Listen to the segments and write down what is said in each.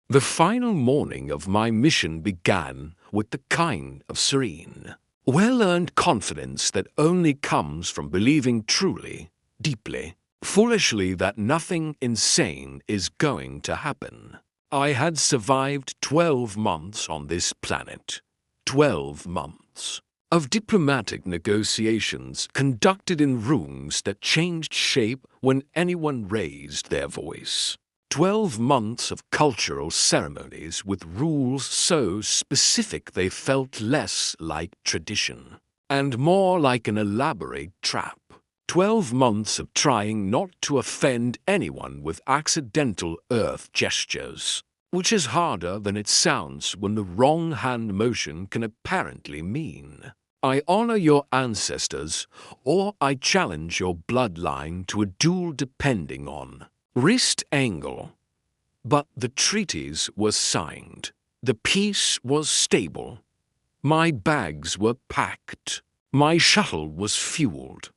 The final morning of my mission began with the kind of serene, well-earned confidence that only comes from believing truly, deeply, foolishly that nothing insane is going to happen. I had survived 12 months on this planet. 12 months of diplomatic negotiations conducted in rooms that changed shape when anyone raised their voice. 12 months of cultural ceremonies with rules so specific they felt less like tradition and more like an elaborate trap. 12 months of trying not to offend anyone with accidental earth gestures, which is harder than it sounds when the wrong hand motion can apparently mean I honor your ancestors or I challenge your bloodline to a duel depending on wrist angle. But the treaties were signed. The peace was stable. My bags were packed. My shuttle was fueled.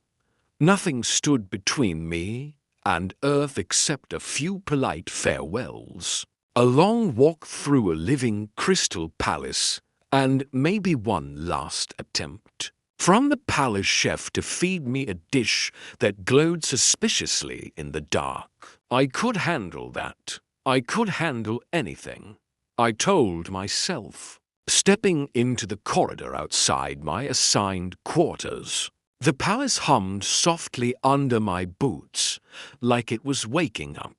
Nothing stood between me and Earth except a few polite farewells, a long walk through a living crystal palace, and maybe one last attempt from the palace chef to feed me a dish that glowed suspiciously in the dark. I could handle that. I could handle anything, I told myself, stepping into the corridor outside my assigned quarters. The palace hummed softly under my boots, like it was waking up.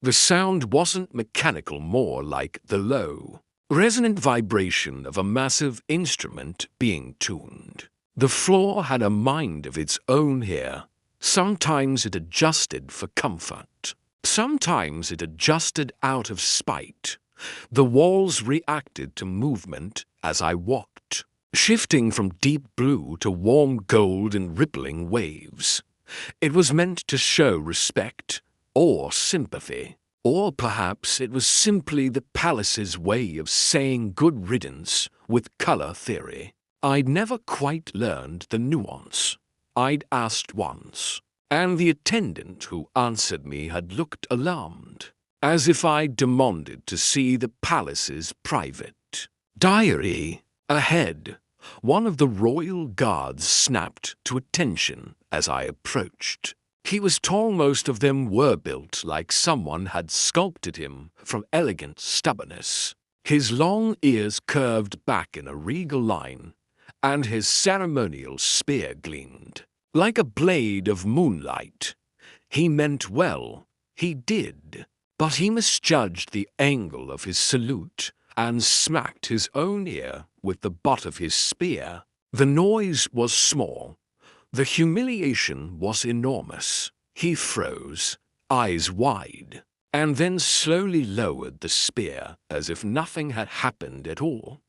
The sound wasn't mechanical, more like the low, resonant vibration of a massive instrument being tuned. The floor had a mind of its own here. Sometimes it adjusted for comfort. Sometimes it adjusted out of spite. The walls reacted to movement as I walked, shifting from deep blue to warm gold in rippling waves. It was meant to show respect or sympathy, or perhaps it was simply the palace's way of saying good riddance with color theory. I'd never quite learned the nuance. I'd asked once, and the attendant who answered me had looked alarmed, as if I'd demanded to see the palace's private diary. Ahead, one of the royal guards snapped to attention as I approached. He was tall. Most of them were built like someone had sculpted him from elegant stubbornness. His long ears curved back in a regal line, and his ceremonial spear gleamed like a blade of moonlight. He meant well, he did, but he misjudged the angle of his salute and smacked his own ear with the butt of his spear. The noise was small. The humiliation was enormous. He froze, eyes wide, and then slowly lowered the spear as if nothing had happened at all.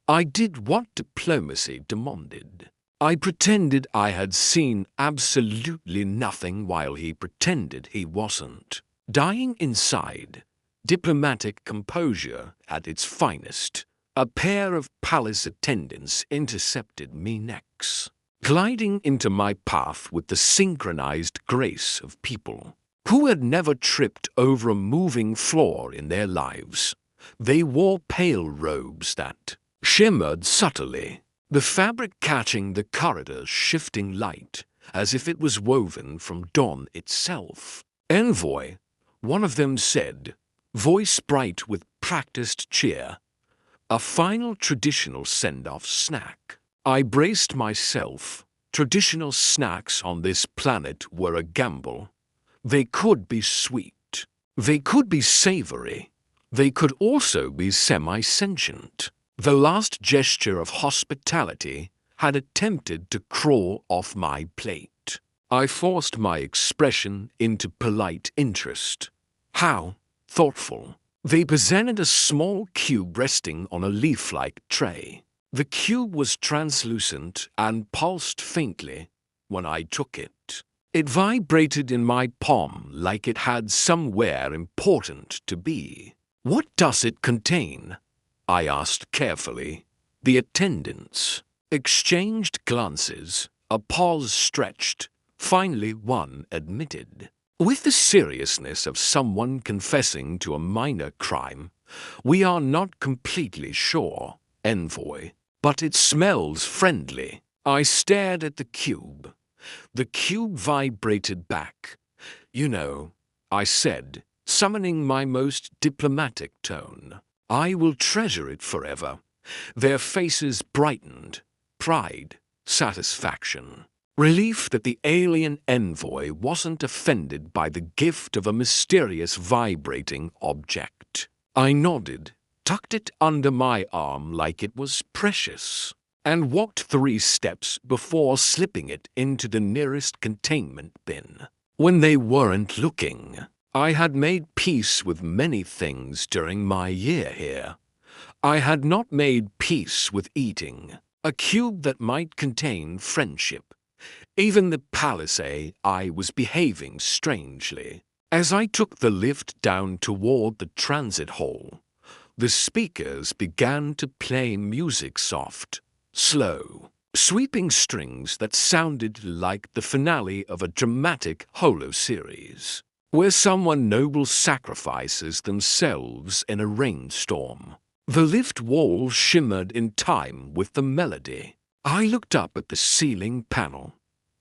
I did what diplomacy demanded. I pretended I had seen absolutely nothing while he pretended he wasn't. Dying inside, diplomatic composure at its finest. A pair of palace attendants intercepted me next, gliding into my path with the synchronized grace of people who had never tripped over a moving floor in their lives. They wore pale robes that shimmered subtly, the fabric catching the corridor's shifting light as if it was woven from dawn itself. "Envoy," one of them said, voice bright with practiced cheer. A final traditional send-off snack. I braced myself. Traditional snacks on this planet were a gamble. They could be sweet. They could be savory. They could also be semi-sentient. The last gesture of hospitality had attempted to crawl off my plate. I forced my expression into polite interest. How thoughtful. They presented a small cube resting on a leaf-like tray. The cube was translucent and pulsed faintly when I took it. It vibrated in my palm like it had somewhere important to be. "What does it contain?" I asked carefully. The attendants exchanged glances. A pause stretched. Finally one admitted, with the seriousness of someone confessing to a minor crime, We are not completely sure, envoy, but it smells friendly. I stared at the cube. The cube vibrated back. You know, I said, summoning my most diplomatic tone. I will treasure it forever. Their faces brightened. Pride, satisfaction. Relief that the alien envoy wasn't offended by the gift of a mysterious vibrating object. I nodded, tucked it under my arm like it was precious, and walked 3 steps before slipping it into the nearest containment bin. When they weren't looking, I had made peace with many things during my year here. I had not made peace with eating a cube that might contain friendship. Even the palace AI was behaving strangely. As I took the lift down toward the transit hall, the speakers began to play music soft, slow, sweeping strings that sounded like the finale of a dramatic holo series, where someone noble sacrifices themselves in a rainstorm. The lift walls shimmered in time with the melody. I looked up at the ceiling panel.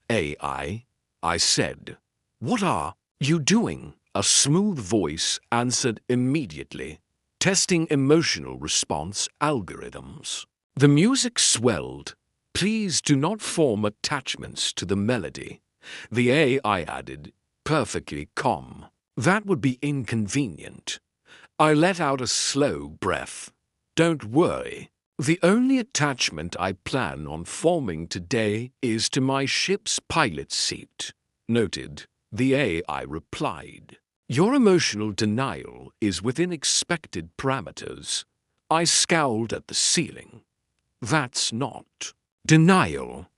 AI, I said, "What are you doing?" A smooth voice answered immediately, testing emotional response algorithms. The music swelled. "Please do not form attachments to the melody," the AI added, perfectly calm. "That would be inconvenient." I let out a slow breath. "Don't worry. The only attachment I plan on forming today is to my ship's pilot seat." "Noted," the AI replied. "Your emotional denial is within expected parameters." I scowled at the ceiling. "That's not denial.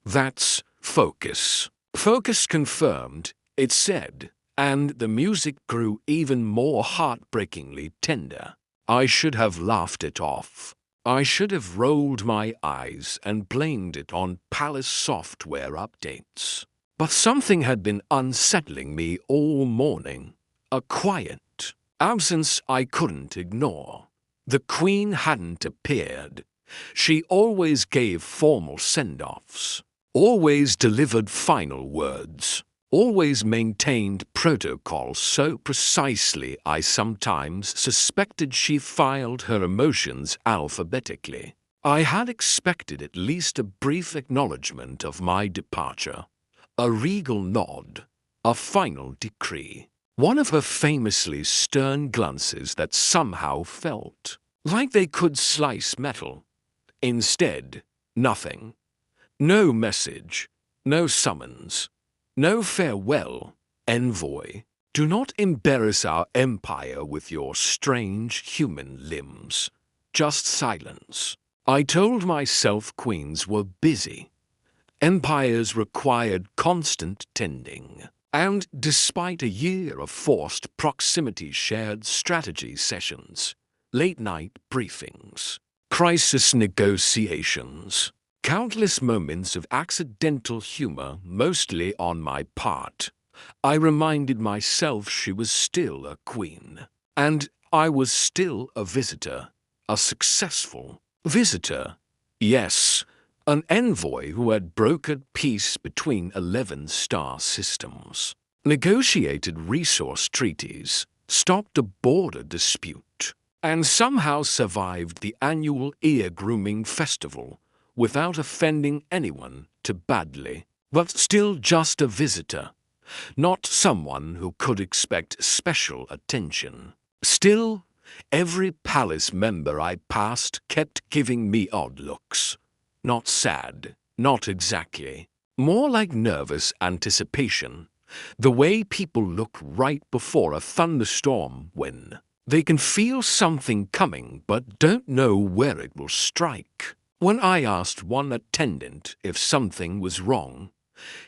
That's focus." "Focus confirmed," it said, and the music grew even more heartbreakingly tender. I should have laughed it off. I should have rolled my eyes and blamed it on palace software updates. But something had been unsettling me all morning. A quiet absence I couldn't ignore. The Queen hadn't appeared. She always gave formal send-offs, always delivered final words, always maintained protocol so precisely I sometimes suspected she filed her emotions alphabetically. I had expected at least a brief acknowledgement of my departure, a regal nod, a final decree. One of her famously stern glances that somehow felt like they could slice metal. Instead, nothing. No message, no summons. No farewell, envoy. Do not embarrass our empire with your strange human limbs. Just silence. I told myself queens were busy. Empires required constant tending. And despite a year of forced proximity shared strategy sessions, late-night briefings, crisis negotiations, countless moments of accidental humor, mostly on my part, I reminded myself she was still a queen. And I was still a visitor, a successful visitor. Yes, an envoy who had brokered peace between 11 star systems, negotiated resource treaties, stopped a border dispute, and somehow survived the annual ear-grooming festival without offending anyone too badly, but still just a visitor, not someone who could expect special attention. Still, every palace member I passed kept giving me odd looks. Not sad, not exactly. More like nervous anticipation, the way people look right before a thunderstorm when they can feel something coming but don't know where it will strike. When I asked one attendant if something was wrong,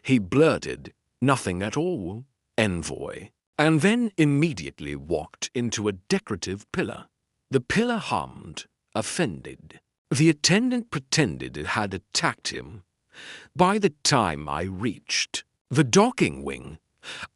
he blurted, "Nothing at all, envoy," and then immediately walked into a decorative pillar. The pillar hummed, offended. The attendant pretended it had attacked him. By the time I reached the docking wing,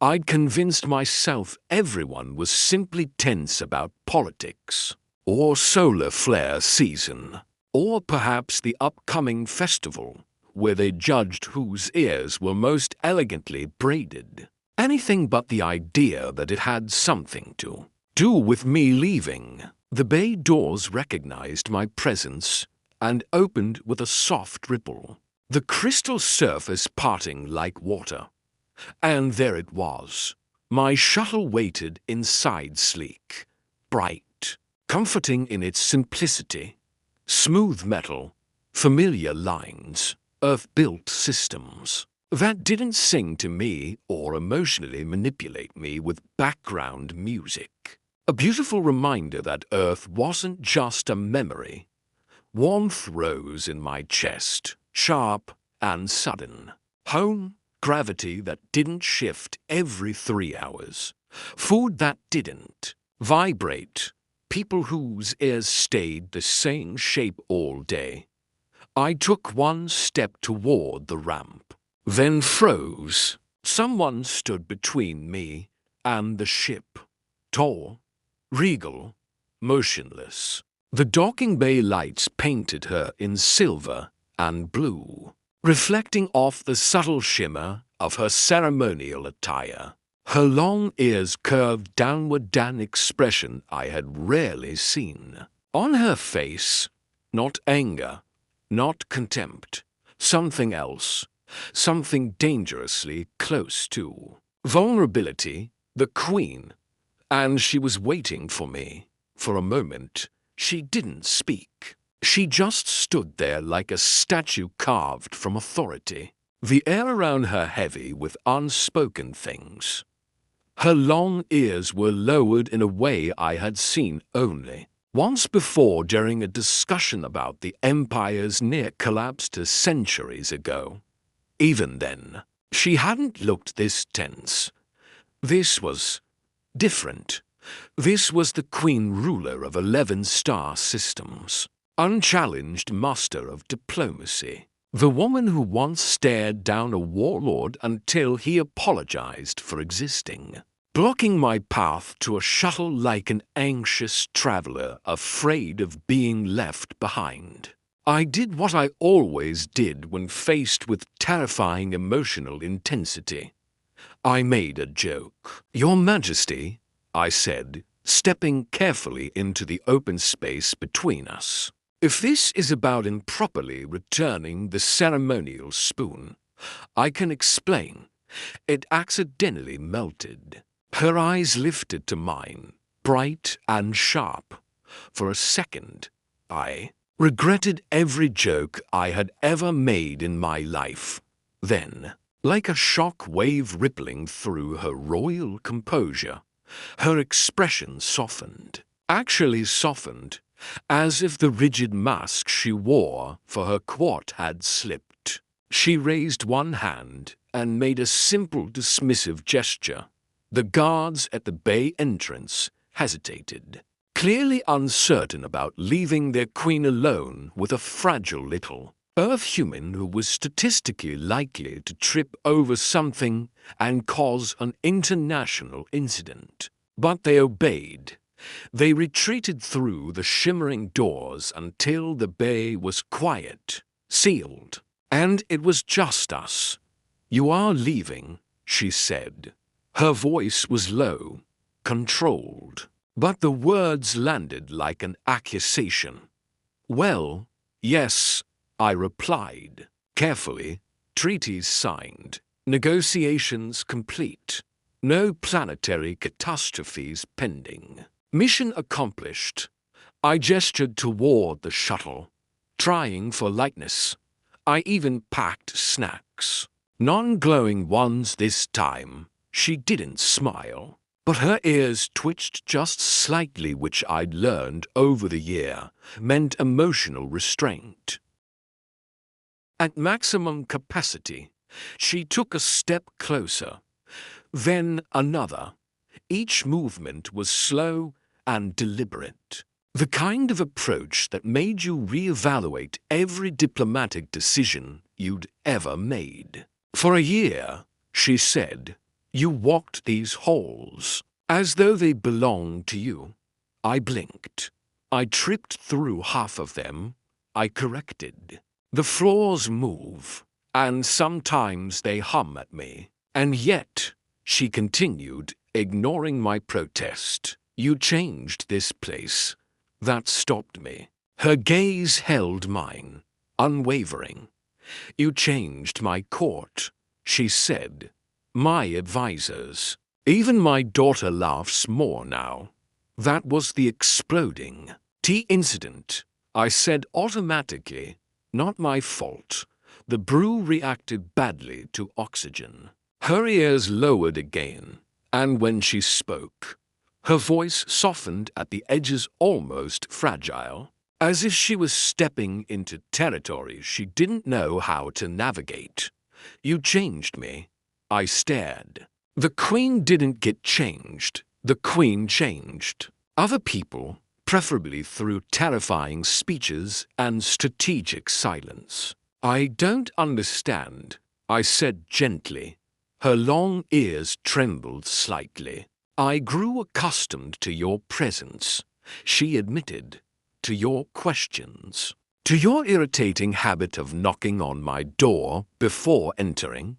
I'd convinced myself everyone was simply tense about politics. or solar flare season, or perhaps the upcoming festival where they judged whose ears were most elegantly braided. Anything but the idea that it had something to do with me leaving. The bay doors recognized my presence and opened with a soft ripple, the crystal surface parting like water. And there it was. My shuttle waited inside, sleek, bright, comforting in its simplicity. Smooth metal, familiar lines, Earth-built systems that didn't sing to me or emotionally manipulate me with background music. A beautiful reminder that Earth wasn't just a memory. Warmth rose in my chest, sharp and sudden. Home, gravity that didn't shift every 3 hours. Food that didn't vibrate. People whose ears stayed the same shape all day. I took one step toward the ramp, then froze. Someone stood between me and the ship. Tall, regal, motionless. The docking bay lights painted her in silver and blue, reflecting off the subtle shimmer of her ceremonial attire. Her long ears curved downward, an expression I had rarely seen. On her face, not anger, not contempt, something else, something dangerously close to vulnerability, the queen, and she was waiting for me. For a moment, she didn't speak. She just stood there like a statue carved from authority, the air around her heavy with unspoken things. Her long ears were lowered in a way I had seen only once before during a discussion about the Empire's near collapse centuries ago. Even then, she hadn't looked this tense. This was different. This was the Queen Ruler of 11 star systems, unchallenged master of diplomacy. The woman who once stared down a warlord until he apologized for existing, blocking my path to a shuttle like an anxious traveler afraid of being left behind. I did what I always did when faced with terrifying emotional intensity. I made a joke. "Your Majesty," I said, stepping carefully into the open space between us. "If this is about improperly returning the ceremonial spoon, I can explain. It accidentally melted." Her eyes lifted to mine, bright and sharp. For a second, I regretted every joke I had ever made in my life. Then, like a shock wave rippling through her royal composure, her expression softened, actually softened, as if the rigid mask she wore for her court had slipped. She raised one hand and made a simple dismissive gesture. The guards at the bay entrance hesitated, clearly uncertain about leaving their queen alone with a fragile little Earth human who was statistically likely to trip over something and cause an international incident. But they obeyed. They retreated through the shimmering doors until the bay was quiet, sealed, and it was just us. "You are leaving," she said. Her voice was low, controlled, but the words landed like an accusation. "Well, yes," I replied, carefully. "Treaties signed, negotiations complete, no planetary catastrophes pending. Mission accomplished." I gestured toward the shuttle, trying for lightness. I even packed snacks. Non-glowing ones this time. She didn't smile, but her ears twitched just slightly, which I'd learned over the year meant emotional restraint. At maximum capacity, she took a step closer, then another. Each movement was slow and deliberate, the kind of approach that made you reevaluate every diplomatic decision you'd ever made. "For a year," she said, "you walked these halls as though they belonged to you." I blinked. I tripped through half of them, I corrected. The floors move, and sometimes they hum at me. And yet, she continued, ignoring my protest. You changed this place. That stopped me. Her gaze held mine, unwavering. You changed my court, she said. My advisors. Even my daughter laughs more now. That was the exploding tea incident. I said automatically, not my fault. The brew reacted badly to oxygen. Her ears lowered again, and when she spoke, her voice softened at the edges, almost fragile, as if she was stepping into territory she didn't know how to navigate. You changed me. I stared. The Queen didn't get changed. The Queen changed. Other people, preferably through terrifying speeches and strategic silence. I don't understand, I said gently. Her long ears trembled slightly. I grew accustomed to your presence, she admitted, to your questions, to your irritating habit of knocking on my door before entering.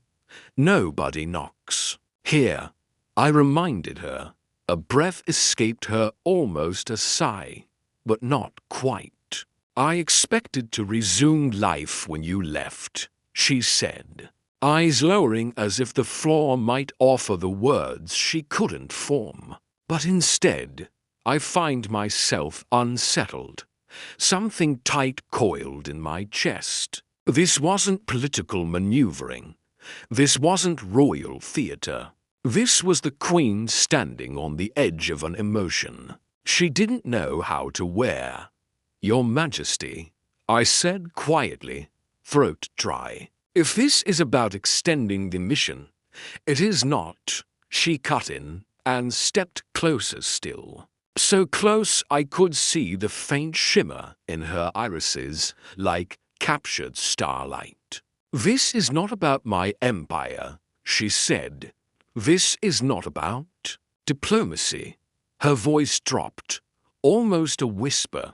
Nobody knocks. Here, I reminded her. A breath escaped her, almost a sigh, but not quite. I expected to resume life when you left, she said, eyes lowering as if the floor might offer the words she couldn't form. But instead, I find myself unsettled. Something tight coiled in my chest. This wasn't political maneuvering. This wasn't royal theater. This was the Queen standing on the edge of an emotion she didn't know how to wear. Your Majesty, I said quietly, throat dry. If this is about extending the mission, it is not. She cut in and stepped closer still. So close I could see the faint shimmer in her irises like captured starlight. This is not about my empire, she said. This is not about diplomacy. Her voice dropped, almost a whisper.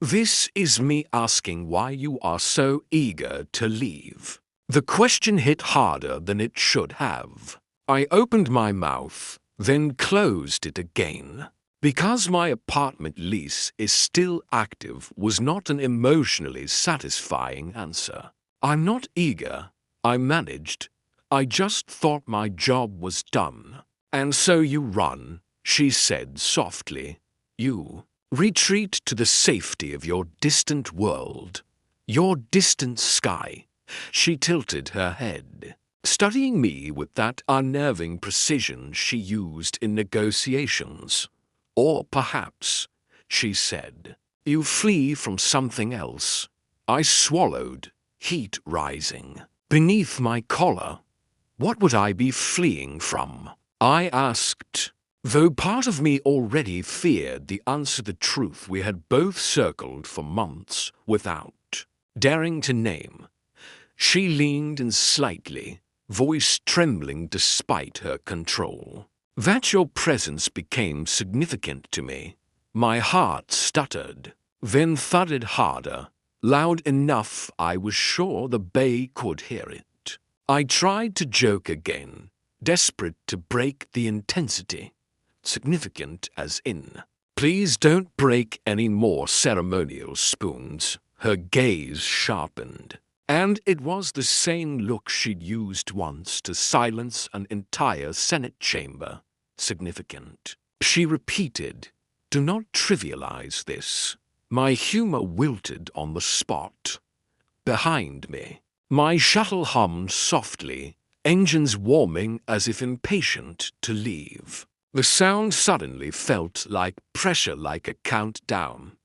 This is me asking why you are so eager to leave. The question hit harder than it should have. I opened my mouth, then closed it again. Because my apartment lease is still active was not an emotionally satisfying answer. I'm not eager, I managed. I just thought my job was done. And so you run, she said softly. You retreat to the safety of your distant world, your distant sky. She tilted her head, studying me with that unnerving precision she used in negotiations. Or perhaps, she said, you flee from something else. I swallowed, heat rising beneath my collar. What would I be fleeing from? I asked, though part of me already feared the answer, the truth we had both circled for months without daring to name. She leaned in slightly, voice trembling despite her control. That your presence became significant to me. My heart stuttered, then thudded harder, loud enough I was sure the bay could hear it. I tried to joke again, desperate to break the intensity. Significant as in, please don't break any more ceremonial spoons. Her gaze sharpened, and it was the same look she'd used once to silence an entire Senate chamber. Significant. She repeated, do not trivialize this. My humor wilted on the spot. Behind me, my shuttle hummed softly, engines warming as if impatient to leave. The sound suddenly felt like pressure, like a countdown,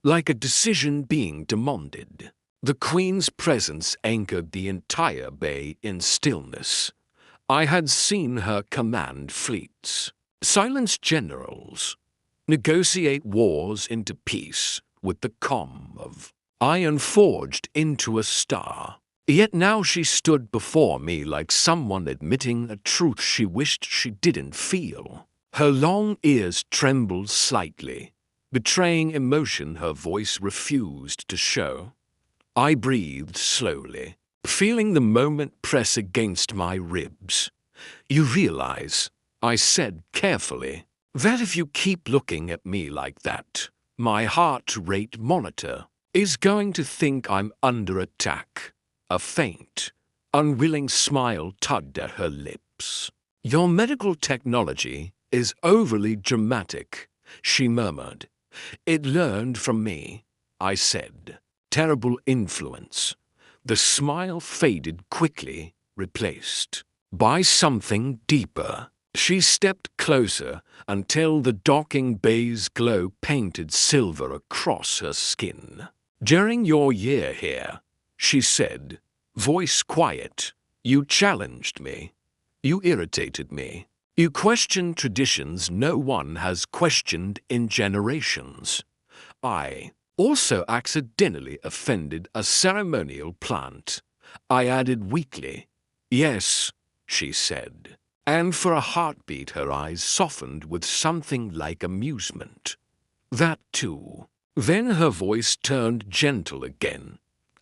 like a decision being demanded. The Queen's presence anchored the entire bay in stillness. I had seen her command fleets, silence generals, negotiate wars into peace with the calm of iron forged into a star. Yet now she stood before me like someone admitting a truth she wished she didn't feel. Her long ears trembled slightly, betraying emotion her voice refused to show. I breathed slowly, feeling the moment press against my ribs. "You realize," I said carefully, "that if you keep looking at me like that, my heart rate monitor is going to think I'm under attack." A faint, unwilling smile tugged at her lips. "Your medical technology is overly dramatic," she murmured. "It learned from me," I said. "Terrible influence." The smile faded quickly, replaced by something deeper. She stepped closer until the docking bay's glow painted silver across her skin. "During your year here," she said, voice quiet, "you challenged me. You irritated me. You questioned traditions no one has questioned in generations. I also accidentally offended a ceremonial plant." I added weakly. "Yes," she said, and for a heartbeat her eyes softened with something like amusement. "That too." Then her voice turned gentle again,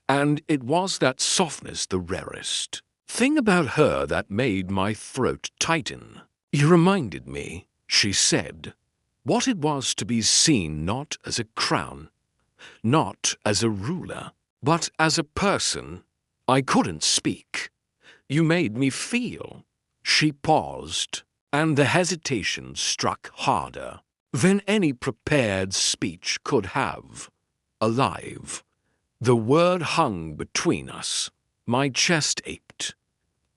and it was that softness the rarest thing about her that made my throat tighten. "You reminded me," she said, "what it was to be seen not as a crown, not as a ruler, but as a person." I couldn't speak. "You made me feel." She paused, and the hesitation struck harder than any prepared speech could have. "Alive." The word hung between us. My chest ached.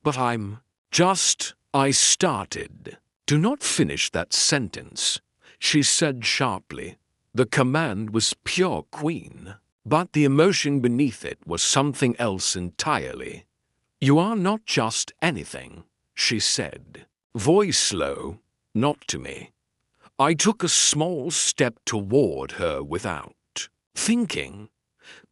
"But I'm just—" I started. "Do not finish that sentence," she said sharply. The command was pure queen, but the emotion beneath it was something else entirely. "You are not just anything," she said, voice low, not to me. I took a small step toward her without thinking.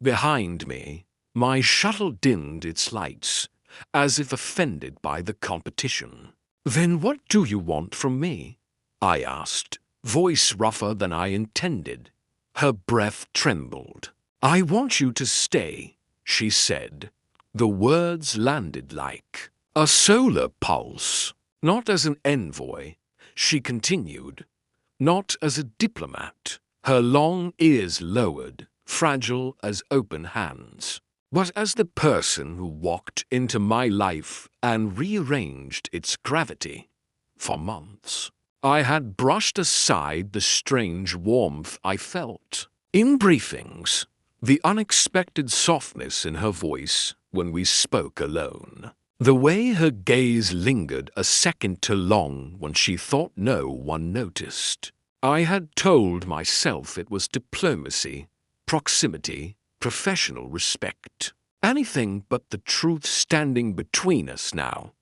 Behind me, my shuttle dimmed its lights, as if offended by the competition. "Then what do you want from me?" I asked, voice rougher than I intended. Her breath trembled. "I want you to stay," she said. The words landed like a solar pulse. "Not as an envoy," she continued. "Not as a diplomat," her long ears lowered, fragile as open hands, "but as the person who walked into my life and rearranged its gravity." For months, I had brushed aside the strange warmth I felt in briefings, the unexpected softness in her voice when we spoke alone, the way her gaze lingered a second too long when she thought no one noticed. I had told myself it was diplomacy, proximity, professional respect. Anything but the truth standing between us now.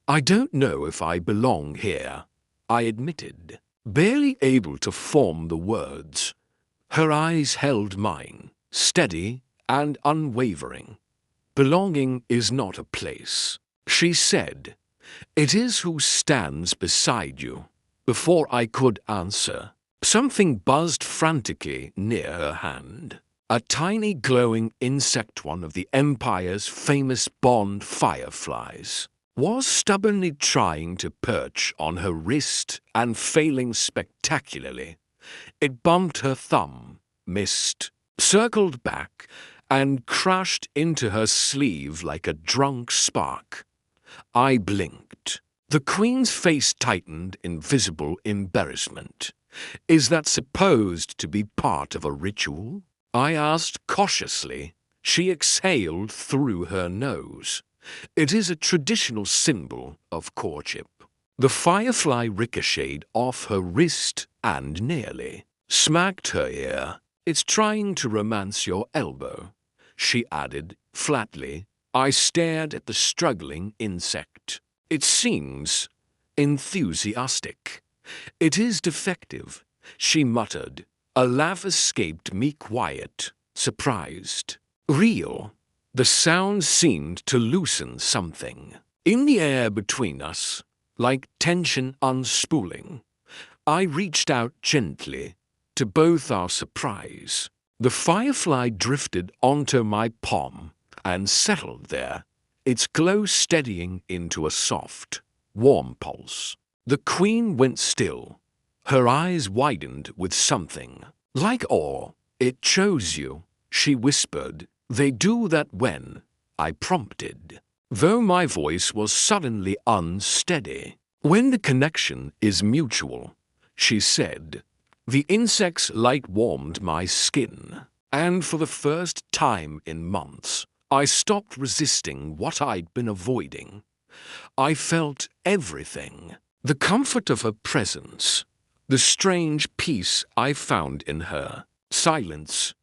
"I don't know if I belong here," I admitted, barely able to form the words. Her eyes held mine, steady and unwavering. "Belonging is not a place," she said. "It is who stands beside you." Before I could answer, something buzzed frantically near her hand. A tiny glowing insect, one of the Empire's famous bond fireflies, was stubbornly trying to perch on her wrist and failing spectacularly. It bumped her thumb, missed, circled back, and crashed into her sleeve like a drunk spark. I blinked. The Queen's face tightened in visible embarrassment. "Is that supposed to be part of a ritual?" I asked cautiously. She exhaled through her nose. "It is a traditional symbol of courtship." The firefly ricocheted off her wrist and nearly smacked her ear. "It's trying to romance your elbow," she added flatly. I stared at the struggling insect. "It seems enthusiastic." "It is defective," she muttered. A laugh escaped me, quiet, surprised. "Real." The sound seemed to loosen something in the air between us, like tension unspooling. I reached out gently, To both our surprise, the firefly drifted onto my palm and settled there, its glow steadying into a soft, warm pulse. The queen went still. Her eyes widened with something like awe. "It chose you," she whispered. "They do that when," I prompted, though my voice was suddenly unsteady. "When the connection is mutual," she said. The insect's light warmed my skin, and for the first time in months, I stopped resisting what I'd been avoiding. I felt everything. The comfort of her presence, the strange peace I found in her silence,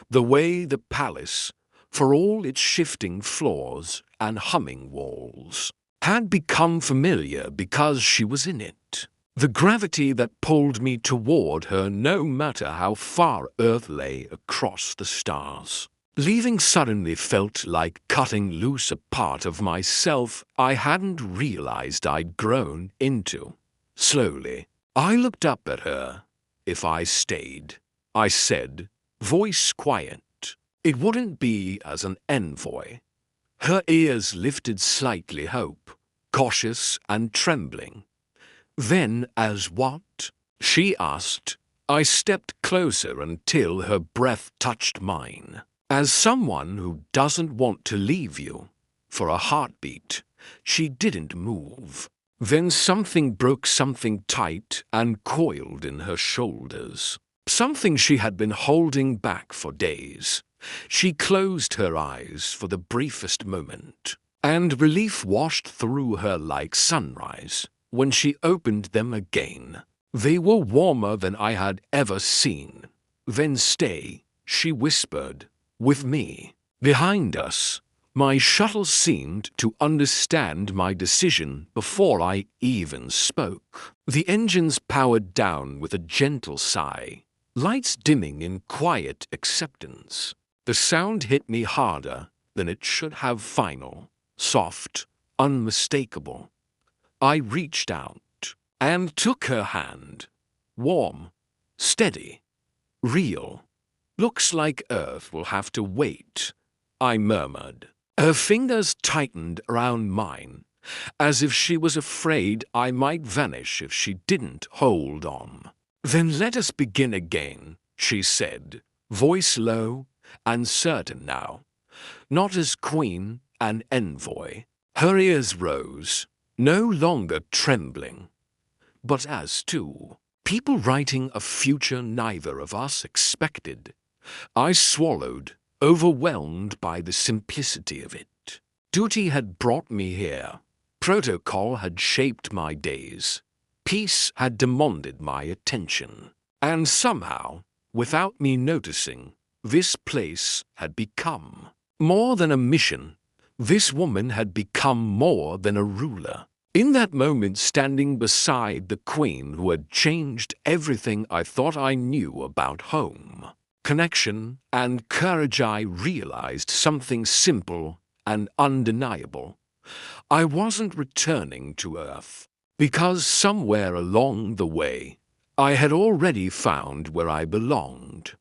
the way the palace, for all its shifting floors and humming walls, had become familiar because she was in it. The gravity that pulled me toward her no matter how far Earth lay across the stars. Leaving suddenly felt like cutting loose a part of myself I hadn't realized I'd grown into. Slowly, I looked up at her. "If I stayed," I said, voice quiet, "it wouldn't be as an envoy." Her ears lifted slightly, hope, cautious and trembling. "Then as what?" she asked. I stepped closer until her breath touched mine. "As someone who doesn't want to leave you." For a heartbeat, she didn't move. Then something broke, something tight and coiled in her shoulders. Something she had been holding back for days. She closed her eyes for the briefest moment, and relief washed through her like sunrise. When she opened them again, they were warmer than I had ever seen. "Then stay," she whispered, "with me." Behind us, my shuttle seemed to understand my decision before I even spoke. The engines powered down with a gentle sigh, lights dimming in quiet acceptance. The sound hit me harder than it should have, final, soft, unmistakable. I reached out and took her hand. Warm, steady, real. "Looks like Earth will have to wait," I murmured. Her fingers tightened around mine, as if she was afraid I might vanish if she didn't hold on. "Then let us begin again," she said, voice low and certain now, not as queen and envoy. Her ears rose, no longer trembling, but as two people writing a future neither of us expected. I swallowed, overwhelmed by the simplicity of it. Duty had brought me here. Protocol had shaped my days. Peace had demanded my attention. And somehow, without me noticing, this place had become more than a mission. This woman had become more than a ruler. In that moment, standing beside the queen who had changed everything I thought I knew about home, connection, and courage, I realized something simple and undeniable. I wasn't returning to Earth, because somewhere along the way, I had already found where I belonged.